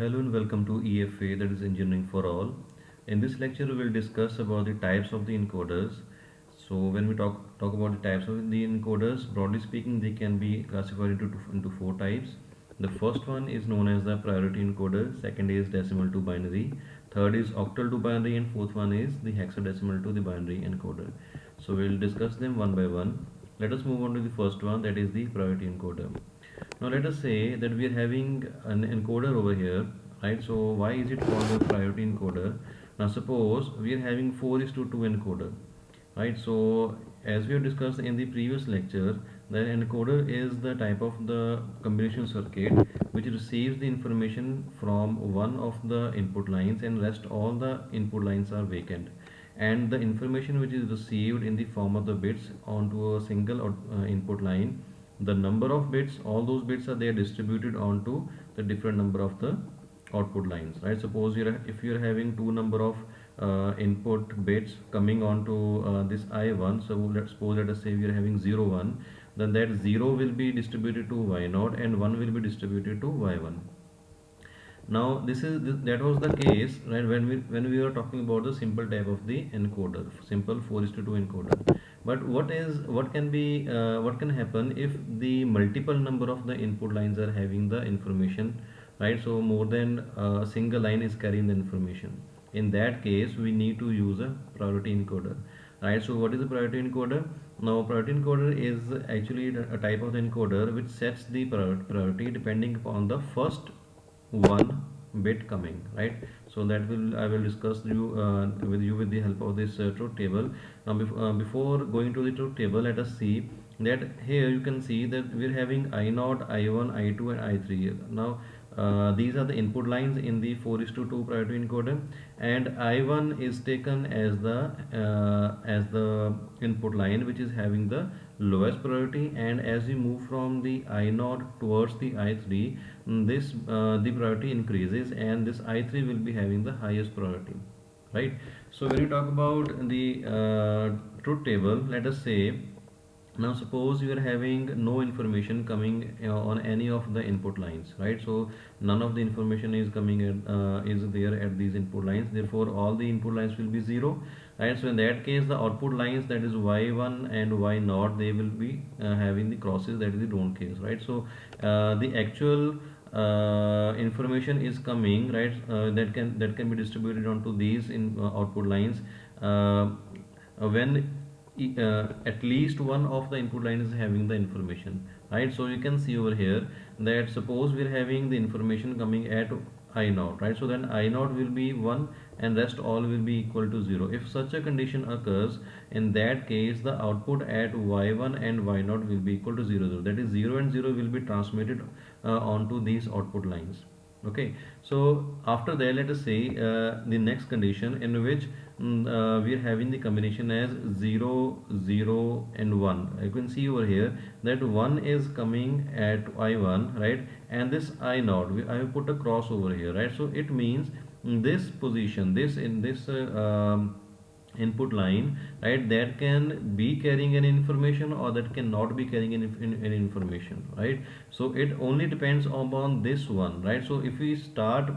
Hello and welcome to EFA, that is Engineering for All. In this lecture, we will discuss about the types of the encoders. So when we talk about the types of the encoders, broadly speaking, they can be classified into four types. The first one is known as the priority encoder, second is decimal to binary, third is octal to binary, and fourth one is the hexadecimal to the binary encoder. So we will discuss them one by one. Let us move on to the first one, that is the priority encoder. Now let us say that we are having an encoder over here, right? So why is it called a priority encoder? Now suppose we are having 4 is to 2 encoder, right? So as we have discussed in the previous lecture, the encoder is the type of the combination circuit which receives the information from one of the input lines and rest all the input lines are vacant, and the information which is received in the form of the bits onto a single input line, the number of bits, all those bits are there distributed onto the different number of the output lines, right? Suppose if you're having two number of input bits coming onto this I1, so let's suppose, let us say we are having 0 1, then that 0 will be distributed to Y0 and 1 will be distributed to Y1. Now that was the case, right, when we were talking about the simple type of the encoder, simple 4 is to 2 encoder. But what can happen if the multiple number of the input lines are having the information, right? So more than a single line is carrying the information. In that case, we need to use a priority encoder, right? So what is a priority encoder? Now priority encoder is actually a type of the encoder which sets the priority depending upon the first one bit coming, right? So that will I will discuss with you with the help of this truth table. Now before going to the truth table, let us see that here you can see that we're having I0, I1, I2 and I3. Now these are the input lines in the 4 is to 2 priority encoder, and I1 is taken as the input line which is having the lowest priority, and as we move from the I0 towards the I3, this the priority increases and this I3 will be having the highest priority, right? So when you talk about the truth table, let us say, now suppose you are having no information coming on any of the input lines, right? So none of the information is coming is there at these input lines, therefore all the input lines will be zero, right? So in that case, the output lines, that is y1 and y0, they will be having the crosses, that is the don't case, right? So the actual information is coming, right, that can be distributed onto these in output lines when at least one of the input line is having the information, right? So you can see over here that suppose we're having the information coming at I0, right? So then I0 will be 1 and rest all will be equal to 0. If such a condition occurs, in that case the output at y1 and y0 will be equal to 0 0, that is 0 and 0 will be transmitted onto these output lines. Okay, so after that, let us say the next condition in which we are having the combination as 0 0 and 1. You can see over here that 1 is coming at I1, right, and this I0, I have put a cross over here, right? So it means this position, this in this input line, right, that can be carrying an information or that cannot be carrying an information, right? So it only depends upon this one, right? So if we start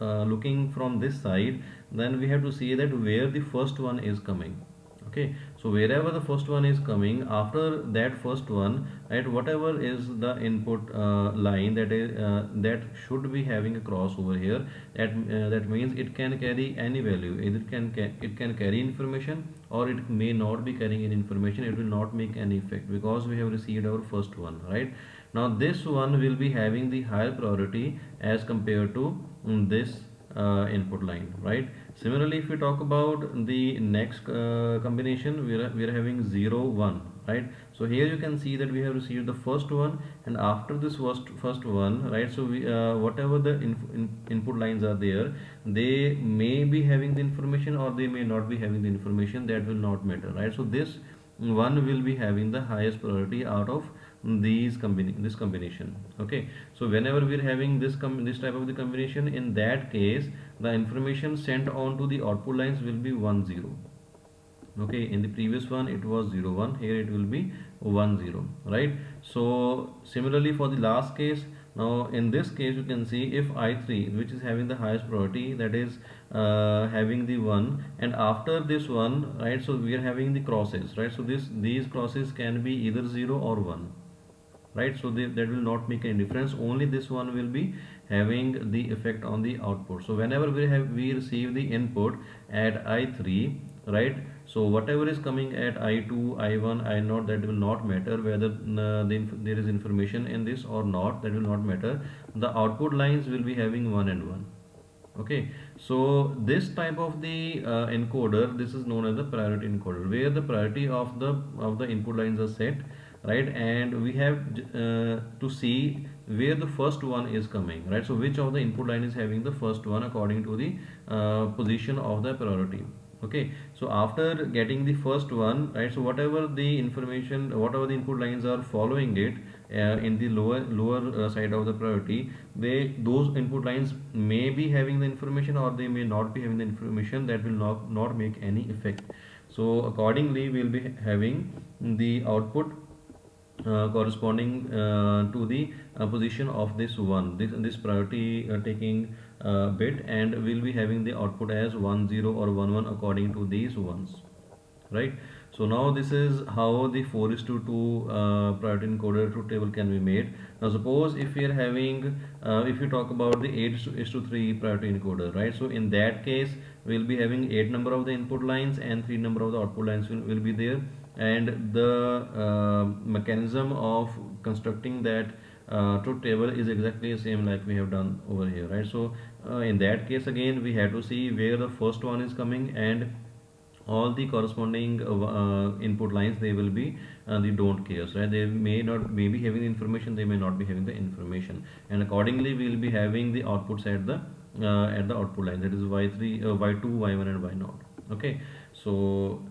looking from this side, then we have to see that where the first one is coming. Okay, so wherever the first one is coming, after that first one, right, whatever is the input line that should be having a cross over here, that means it can carry any value. Either it can carry information or it may not be carrying any information. It will not make any effect because we have received our first one, right? Now this one will be having the higher priority as compared to this input line, right? Similarly, if we talk about the next combination, we are having 0 1, right? So here you can see that we have received the first one, and after this first one, right, so we whatever the input lines are there, they may be having the information or they may not be having the information, that will not matter, right? So this one will be having the highest priority out of this combination. Okay, so whenever we're having this type of the combination, in that case the information sent on to the output lines will be 1 0. Okay, in the previous one it was 0 1, here it will be 1 0, right? So similarly for the last case, Now in this case you can see if I3, which is having the highest priority, that is having the 1, and after this one, right, so we are having the crosses, right, so these crosses can be either 0 or 1, right, so that will not make any difference, only this one will be having the effect on the output. So whenever we receive the input at I3, right, so whatever is coming at I2, I1, I0, that will not matter whether there is information in this or not, that will not matter. The output lines will be having 1 and 1. Okay, so this type of the encoder, this is known as the priority encoder, where the priority of the input lines are set, right, and we have to see where the first one is coming, right, so which of the input line is having the first one according to the position of the priority. Okay, so after getting the first one, right, so whatever the information, whatever the input lines are following it in the lower side of the priority, those input lines may be having the information or they may not be having the information, that will not make any effect. So accordingly we'll be having the output corresponding to the position of this priority taking bit, and we'll be having the output as 1 0 or 1 1 according to these ones, right. So now this is how the 4 is to 2 priority encoder truth table can be made. Now suppose if we are having if you talk about the 8 is to 3 priority encoder, right, so in that case we'll be having 8 number of the input lines and 3 number of the output lines will be there, and the mechanism of constructing that truth table is exactly the same like we have done over here, right. So in that case again we have to see where the first one is coming, and all the corresponding input lines, they will be the don't cares, right, they may be having the information, they may not be having the information, and accordingly we will be having the outputs at the output line, that is y3 y2 y1 and y0. Okay, so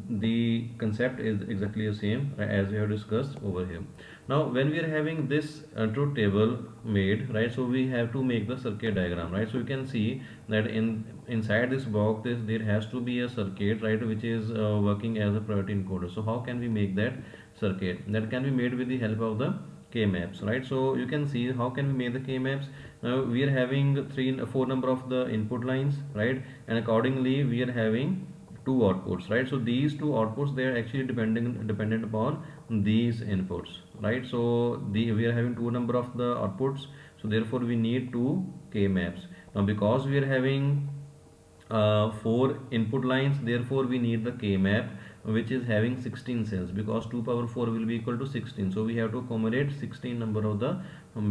the concept is exactly the same as we have discussed over here. Now when we are having this truth table made, right, so we have to make the circuit diagram, right, so you can see that inside this box there has to be a circuit, right, which is working as a priority encoder. So how can we make that circuit? That can be made with the help of the K-maps, right. So you can see how can we make the K-maps. Now we are having 4 number of the input lines, right, and accordingly we are having two outputs, right, so these two outputs, they are actually dependent upon these inputs, right, so we are having 2 number of the outputs, so therefore we need 2 K maps. Now because we are having 4 input lines, therefore we need the K map which is having 16 cells, because 2 power 4 will be equal to 16, so we have to accommodate 16 number of the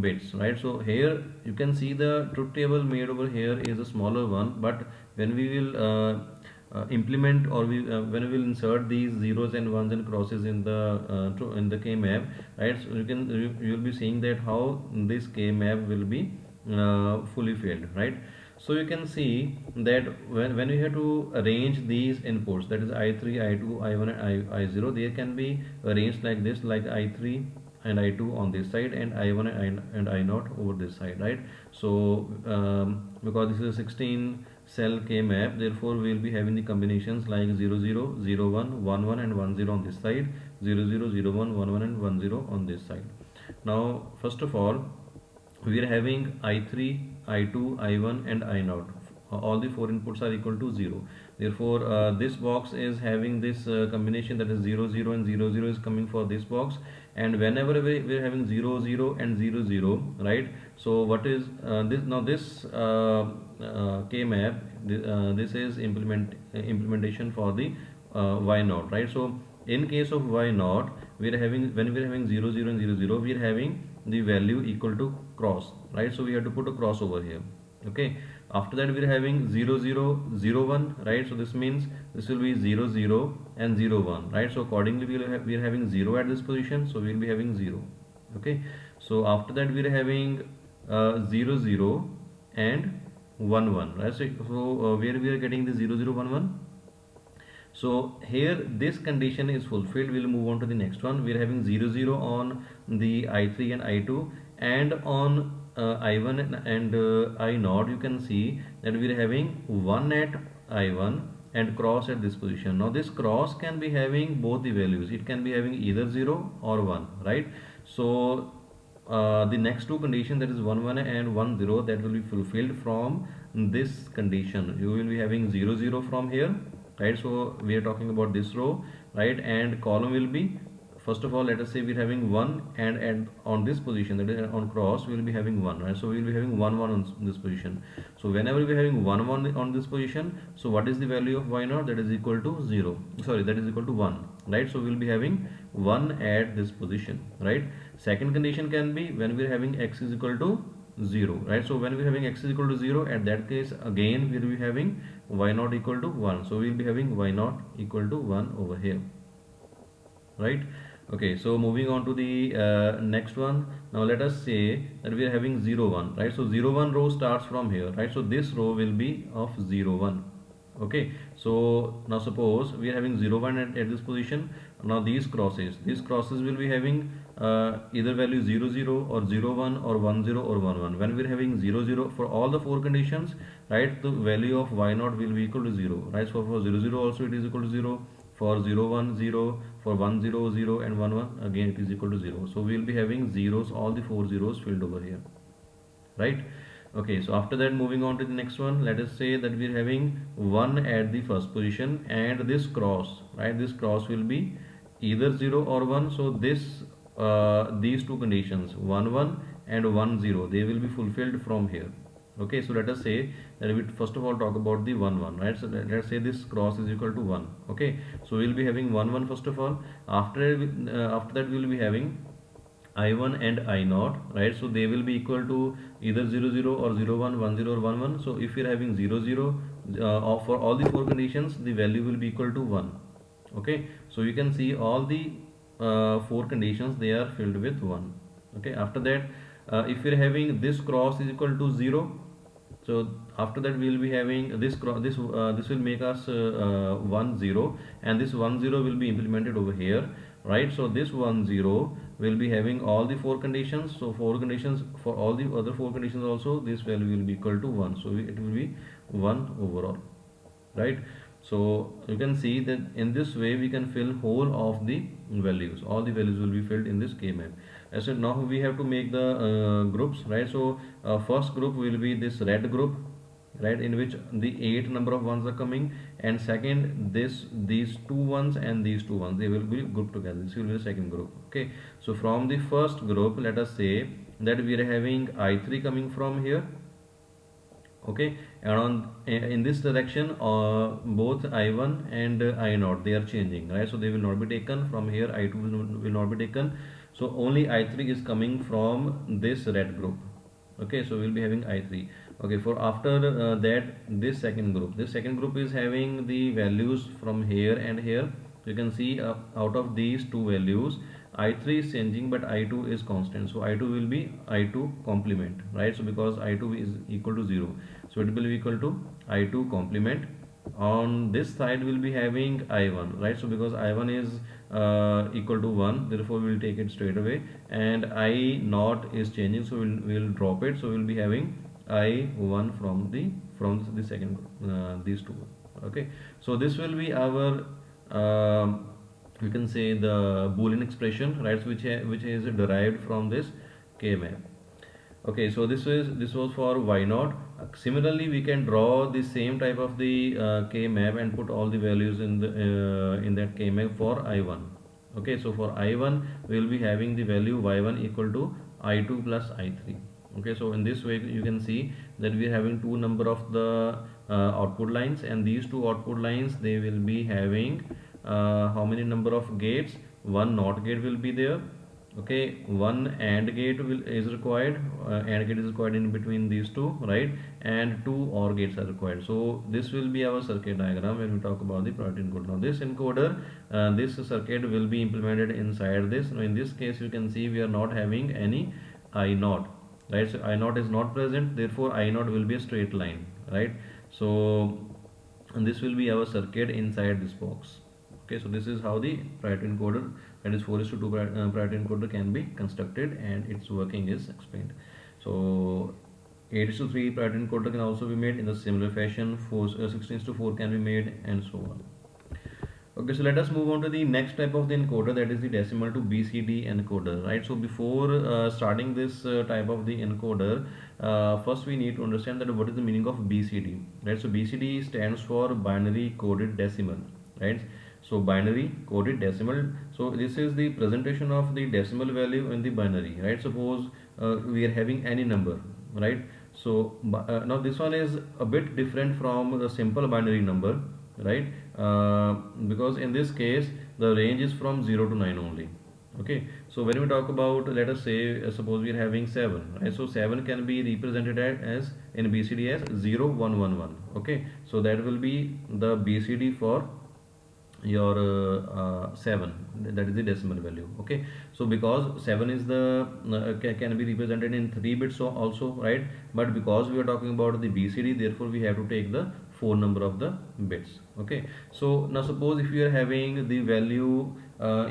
bits, right. So here you can see the truth table made over here is a smaller one, but when we will implement, or when we will insert these zeros and ones and crosses in the K map, right, so you will be seeing that how this K map will be fully filled, right. So you can see that when you have to arrange these inputs, that is I3 I2 I1 and I0, they can be arranged like this, like I3 and I2 on this side and I1 and I0 over this side, right. So because this is a 16 cell K map, therefore we will be having the combinations like 0 0 0 1 1 1 and 1 0 on this side, 0 0 0 1 1 1 and 1 0 on this side. Now first of all we are having I3 I2 I1 and I0, all the 4 inputs are equal to 0, therefore this box is having this combination, that is 0 0 and 0 0 is coming for this box, and whenever we are having 0 0 and 0 0, right, so what is this now, this K map, this is implementation for the y0, right. So in case of y0, we are having, when we are having 0 0 and 0 0, we are having the value equal to cross, right, so we have to put a cross over here. Okay, after that we are having 0 0 0 1, right, so this means this will be 0 0 and 0 1, right, so accordingly we are having 0 at this position, so we will be having 0. Okay, so after that we are having 0 0 and 1 1, right, so where we are getting the 0 0 1 1. So here this condition is fulfilled, we'll move on to the next one. We are having 0 0 on the I3 and I2, and on I1 and I0, you can see that we are having 1 at I1 and cross at this position. Now this cross can be having both the values, it can be having either 0 or 1, right. So the next two conditions, that is 1 1 and 1 0, that will be fulfilled from this condition. You will be having 0 0 from here, right? So we are talking about this row, right? And column will be, first of all, let us say we're having 1, and on this position, that is on cross, we will be having 1, right? So we will be having 1 1 on this position. So whenever we're having 1 1 on this position, so what is the value of y naught? That is equal to 0, sorry, that is equal to 1, right? So we'll be having 1 at this position, right? Second condition can be when we're having x is equal to 0, right? So when we're having x is equal to 0, at that case again we'll be having y naught equal to 1. So we'll be having y naught equal to 1 over here, right? Okay, so moving on to the next one. Now let us say that we are having 0 1, right? So 0 1 row starts from here, right? So this row will be of 0 1. Okay, so now suppose we are having 0 1 at this position. Now these crosses will be having either value 0 0 or 0 1 or 1 0 or 1 1. When we are having 0 0 for all the four conditions, right, the value of y naught will be equal to 0, right? So for 0 0 also it is equal to 0, for 0 1 0, for 1 0 0, and 1 1 again it is equal to 0. So we will be having zeros, all the four zeros filled over here, right? Okay, so after that, moving on to the next one, let us say that we are having 1 at the first position, and this cross, right, this cross will be either 0 or 1. So this these two conditions, 1 1 and 1 0, they will be fulfilled from here. Okay, so let us say that we first of all talk about the 1 1, right? So let's say this cross is equal to 1. Okay, so we'll be having 1 1 first of all. After that we will be having I1 and I naught, right? So they will be equal to either 0 0 or 0 1, 1 0 or 1 1. So if you're having 0 0 for all the four conditions, the value will be equal to 1. Okay, so you can see all the four conditions, they are filled with 1. Okay, after that, if you're having this cross is equal to 0, so after that we will be having this will make us 1 0, and this 1 0 will be implemented over here, right? So this 1 0 will be having all the four conditions. So four conditions, for all the other four conditions also, this value will be equal to 1. So it will be 1 overall, right? So you can see that in this way we can fill whole of the values. All the values will be filled in this k map. As said, now we have to make the groups, right? So first group will be this red group, right, in which the 8 number of ones are coming, and second these two ones and these two ones, they will be grouped together. This will be the second group. Okay, so from the first group, let us say that we are having I3 coming from here. Okay, and in this direction both I1 and I0, they are changing, right? So they will not be taken from here. I2 will not be taken. So only I3 is coming from this red group. Okay, so we'll be having I3. Okay, for after that, this second group is having the values from here and here. You can see out of these two values, I3 is changing but I2 is constant. So I2 will be I2 complement, right? So because I2 is equal to 0, so it will be equal to I2 complement. On this side we'll be having I1, right? So because I1 is equal to 1, therefore we will take it straight away, and I naught is changing, so we'll drop it. So we'll be having I1 from the second these two. Okay, so this will be our we can say the Boolean expression, right, which is derived from this k map. Okay, so this was for y naught. Similarly, we can draw the same type of the k map and put all the values in that k map for I1. Okay, so for I1 we will be having the value y1 equal to I2 plus I3. Okay, so in this way you can see that we are having two number of the output lines, and these two output lines, they will be having how many number of gates? One NOT gate will be there. Okay, one AND gate is required. AND gate is required in between these two, right? And two OR gates are required. So this will be our circuit diagram when we talk about the priority encoder. Now this encoder, this circuit will be implemented inside this. Now in this case you can see we are not having any I naught, right? So I naught is not present, therefore I naught will be a straight line, right? So and this will be our circuit inside this box. Okay, so this is how the priority encoder, that is 4:2 priority encoder, can be constructed, and its working is explained. So 8:3 priority encoder can also be made in the similar fashion. 16:4 can be made, and so on. Okay, so let us move on to the next type of the encoder, that is the decimal to BCD encoder, right? So before starting this type of the encoder, first we need to understand that what is the meaning of BCD, right? So BCD stands for binary coded decimal, right? So binary coded decimal. So this is the presentation of the decimal value in the binary, right? Suppose we are having any number, right? So now this one is a bit different from the simple binary number, right? Because in this case the range is from 0 to 9 only. Okay, so when we talk about, let us say, suppose we are having 7, right? So 7 can be represented as in BCD as 0 1 1 1. Okay, so that will be the BCD for your 7, that is the decimal value. Okay, so because 7 is the can be represented in 3 bits so also, right? But because we are talking about the BCD, therefore we have to take the 4 number of the bits. Okay, so now suppose if you are having the value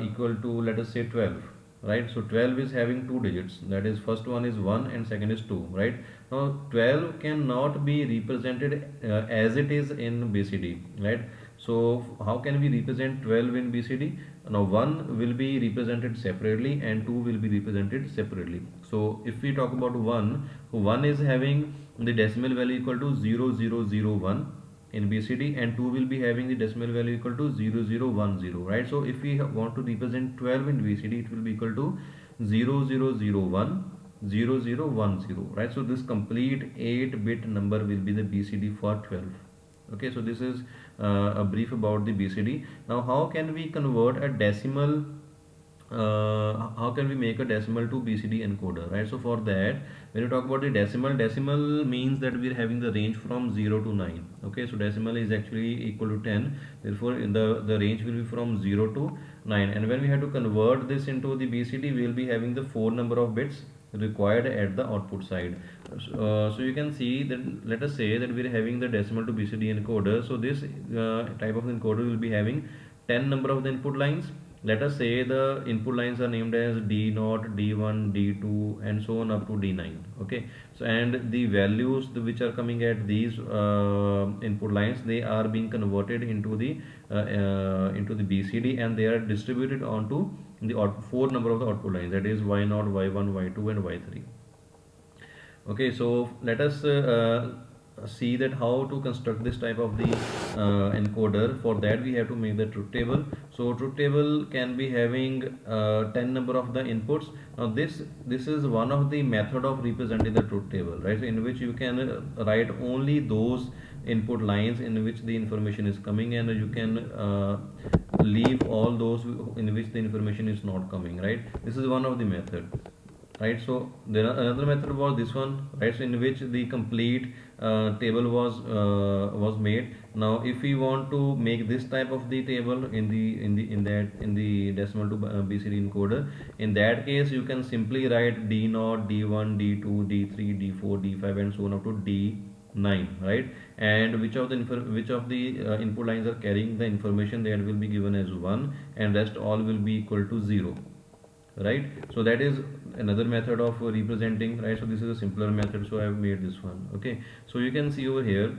equal to, let us say, 12, right? So 12 is having two digits, that is first one is 1 and second is 2, right? Now 12 cannot be represented as it is in BCD, right? So how can we represent 12 in BCD? Now 1 will be represented separately and 2 will be represented separately. So if we talk about 1, 1 is having the decimal value equal to 0001 in BCD, and 2 will be having the decimal value equal to 0010, right? So if we want to represent 12 in BCD, it will be equal to 0001 0010, right? So this complete 8-bit number will be the BCD for 12. Okay, so this is a brief about the BCD. Now how can we convert a decimal, how can we make a decimal to BCD encoder, right? So for that, when you talk about the decimal means that we are having the range from 0 to 9. Okay, so decimal is actually equal to 10, therefore in the range will be from 0 to 9. And when we have to convert this into the BCD, we will be having the 4 number of bits required at the output side. So you can see that, let us say that we are having the decimal to BCD encoder. So this type of encoder will be having 10 number of the input lines. Let us say the input lines are named as D0, D1, D2, and so on up to D9. Okay, so and the values which are coming at these input lines, they are being converted into the BCD, and they are distributed onto the 4 number of the output lines, that is Y0, Y1, Y2, and Y3. Okay, so let us see that how to construct this type of the encoder. For that we have to make the truth table. So truth table can be having 10 number of the inputs. Now this is one of the method of representing the truth table, right? So in which you can write only those input lines in which the information is coming, and you can leave all those in which the information is not coming, right? This is one of the method, right? So then another method was this one, right? So in which the complete table was made. Now if we want to make this type of the table in the decimal to BCD encoder, in that case you can simply write D0, D1, D2, D3, D4, D5, and so on up to D9, right? And which of the input lines are carrying the information, that will be given as 1, and rest all will be equal to 0, right? So that is another method of representing, right? So this is a simpler method, so I have made this one. Okay, so you can see over here,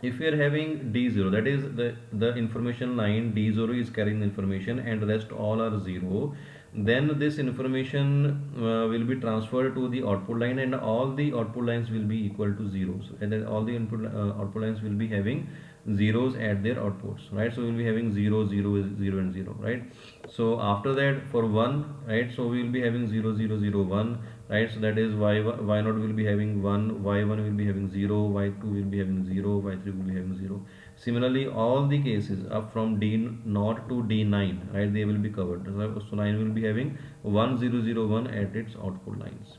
if we are having D0, that is the information line D0 is carrying the information and rest all are 0, then this information will be transferred to the output line, and all the output lines will be equal to zeros, and then all the input output lines will be having zeros at their outputs, right? So we will be having 0 0 0 and 0, right? So after that, for 1, right, so we will be having 0 0 0 1, right? So that is y0 will be having 1, y1 will be having 0, y2 will be having 0, y3 will be having 0. Similarly, all the cases up from D0 to D9, right, they will be covered. So 9 will be having 1 0 0 1 at its output lines.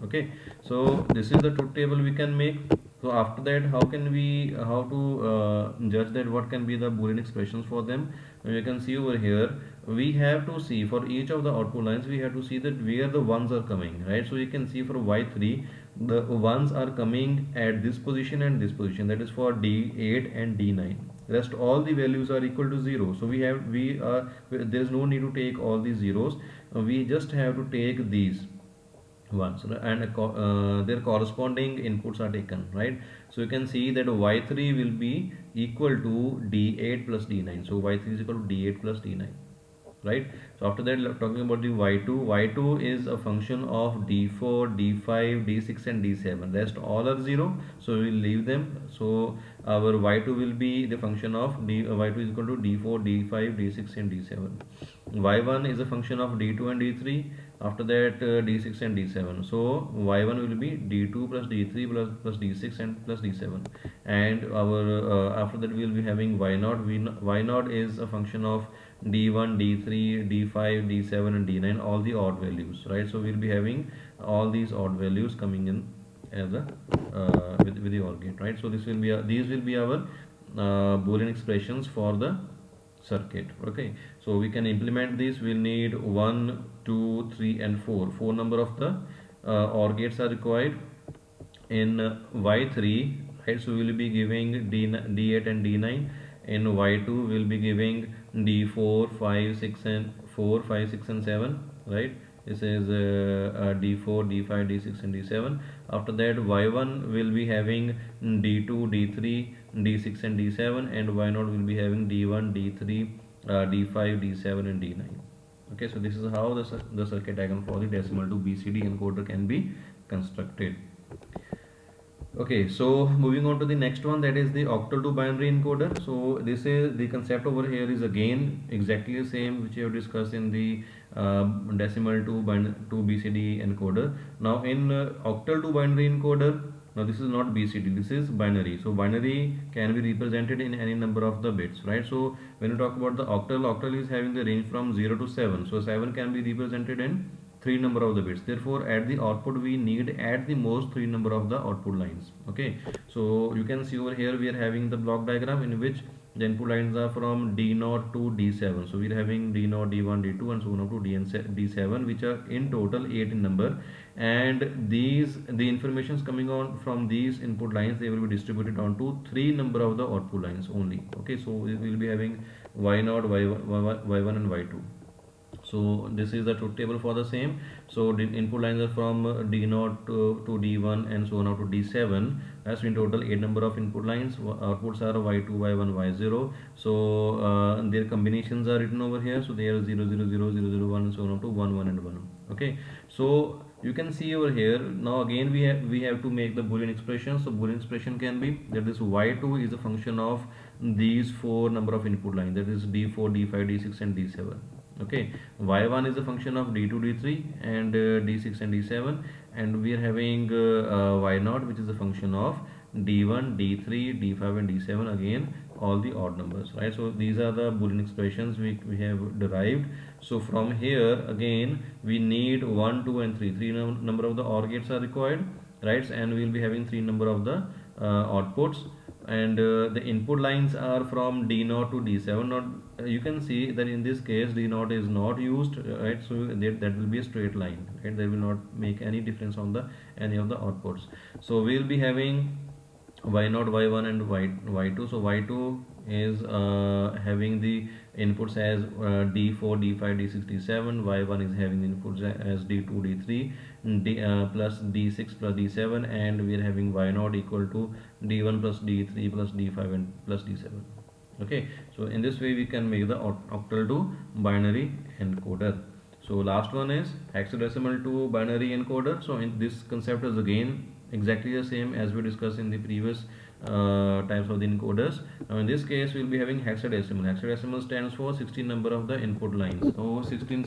Okay, so this is the truth table we can make. So after that, how to judge that what can be the Boolean expressions for them? You can see over here, we have to see for each of the output lines, we have to see that where the ones are coming, right? So you can see for Y3, the ones are coming at this position and this position, that is for D8 and D9. Rest all the values are equal to 0. So there is no need to take all these zeros. We just have to take these, ones, and their corresponding inputs are taken, right? So you can see that y3 will be equal to d8 plus d9. So y3 is equal to d8 plus d9, right? So after that, talking about the y2 is a function of d4, d5, d6 and d7. Rest all are 0, so we will leave them. So our y2 will be the function of y2 is equal to d4, d5, d6 and d7. y1 is a function of d2 and d3. After that, d6 and d7. So y1 will be d2 plus d3 plus d6 and plus d7. And our after that we will be having y0. Y0 is a function of d1, d3, d5, d7 and d9, all the odd values, right? So we'll be having all these odd values coming in as a with the OR gate, right? So this will be these will be our Boolean expressions for the circuit. Okay, so we can implement this. We'll need 1, 2, 3 and 4 number of the OR gates are required in y3, right? So we will be giving d8 and d9. In y2 we'll be giving d4, 5, 6 and 4, 5, 6 and 7, right? This is d4, d5, d6 and d7. After that, y1 will be having d2, d3, d6 and d7, and y0 will be having d1, d3, d5, d7 and d9. Okay, so this is how the circuit diagram for the decimal to BCD encoder can be constructed. Okay, so moving on to the next one, that is the octal to binary encoder. So this is the concept over here is again exactly the same which we have discussed in the decimal to BCD encoder. Now in octal to binary encoder, now this is not BCD, this is binary. So binary can be represented in any number of the bits, right? So when you talk about the octal is having the range from 0 to 7. So 7 can be represented in 3 number of the bits. Therefore at the output we need at the most 3 number of the output lines. Okay, so you can see over here we are having the block diagram in which the input lines are from D0 to D7. So we are having D0, D1, D2 and so on up to D7, which are in total 8 in number. And the information is coming on from these input lines, they will be distributed onto 3 number of the output lines only. Okay, so we will be having Y0, Y1 and Y2. So this is the truth table for the same. So the input lines are from D0 to D1 and so on out to D7. That's in total 8 number of input lines. Outputs are Y2, Y1, Y0. So their combinations are written over here. So they are 0, 0, 0, 0, 0, 1 and so on out to 1, 1 and 1. Okay. So you can see over here now again we have to make the Boolean expression. So Boolean expression can be that this y2 is a function of these 4 number of input lines, that is d4, d5, d6 and d7. Okay, y1 is a function of d2, d3 and d6 and d7, and we are having y0 which is a function of d1, d3, d5 and d7, again all the odd numbers, right? So these are the Boolean expressions we have derived. So from here again we need 1, 2 and 3 number of the OR gates are required, right? And we will be having 3 number of the outputs, and the input lines are from D0 to D7. Not you can see that in this case D0 is not used, right? So that will be a straight line, right? They will not make any difference on the any of the outputs. So we will be having y0, y1 and y2. So y2 is having the inputs as d4, d5, d6, d7. y1 is having the inputs as d2, d3, plus d6 plus d7, and we are having y0 equal to d1 plus d3 plus d5 and plus d7. Okay, so in this way we can make the octal to binary encoder. So last one is hexadecimal to binary encoder. So in this concept is again exactly the same as we discussed in the previous types of the encoders. Now in this case we will be having hexadecimal. Hexadecimal stands for 16 number of the input lines. So 16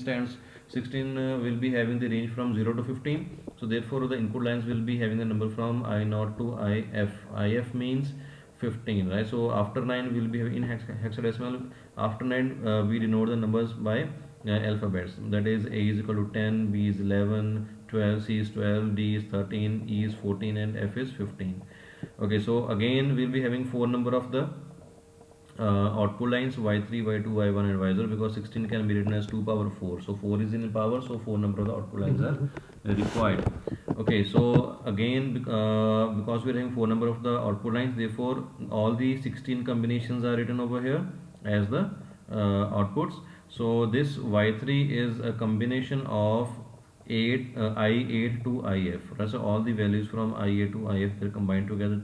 will be having the range from 0 to 15. So therefore the input lines will be having the number from I0 to IF. IF means 15, right? So after 9 we will be having in hexadecimal. After 9 we denote the numbers by alphabets, that is A is equal to 10, B is 11, 12, C is 12, D is 13, E is 14 and F is 15. Okay, so again we'll be having 4 number of the output lines, y3, y2, y1 and y0, because 16 can be written as 2 power 4. So 4 is in power, so 4 number of the output lines are required. Okay, so again because we are having 4 number of the output lines, therefore all the 16 combinations are written over here as the outputs. So this y3 is a combination of I8 to IF, right? So all the values from I8 to IF, they're combined together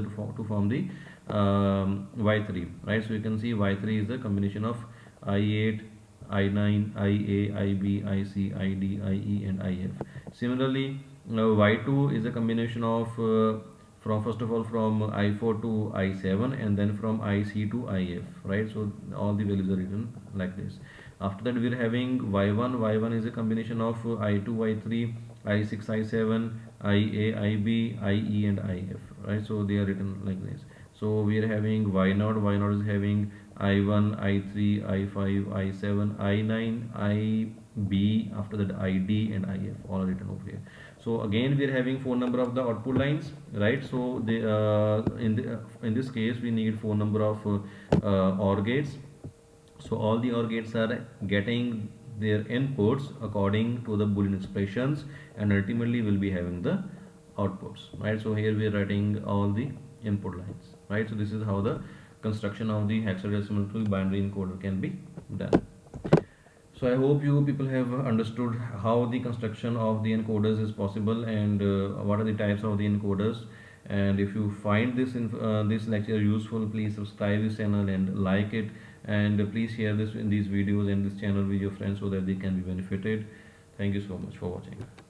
to form the Y3, right? So you can see Y3 is the combination of I8, I9, IA, IB, IC, ID, IE, and IF. Similarly, Y2 is a combination of from first of all from I4 to I7, and then from IC to IF, right? So all the values are written like this. After that, we are having Y1. Y1 is a combination of I2, I3, I6, I7, IA, IB, IE, and IF, right? So they are written like this. So we are having Y0. Y0 is having I1, I3, I5, I7, I9, IB, after that ID and IF, all are written over here. So again we are having four number of the output lines, right? So in this case we need four number of OR gates. So all the OR gates are getting their inputs according to the Boolean expressions, and ultimately will be having the outputs, right? So here we are writing all the input lines, right? So this is how the construction of the hexadecimal to binary encoder can be done. So I hope you people have understood how the construction of the encoders is possible, and what are the types of the encoders. And if you find this lecture useful, please subscribe this channel and like it, and please share these videos and this channel with your friends so that they can be benefited. Thank you so much for watching.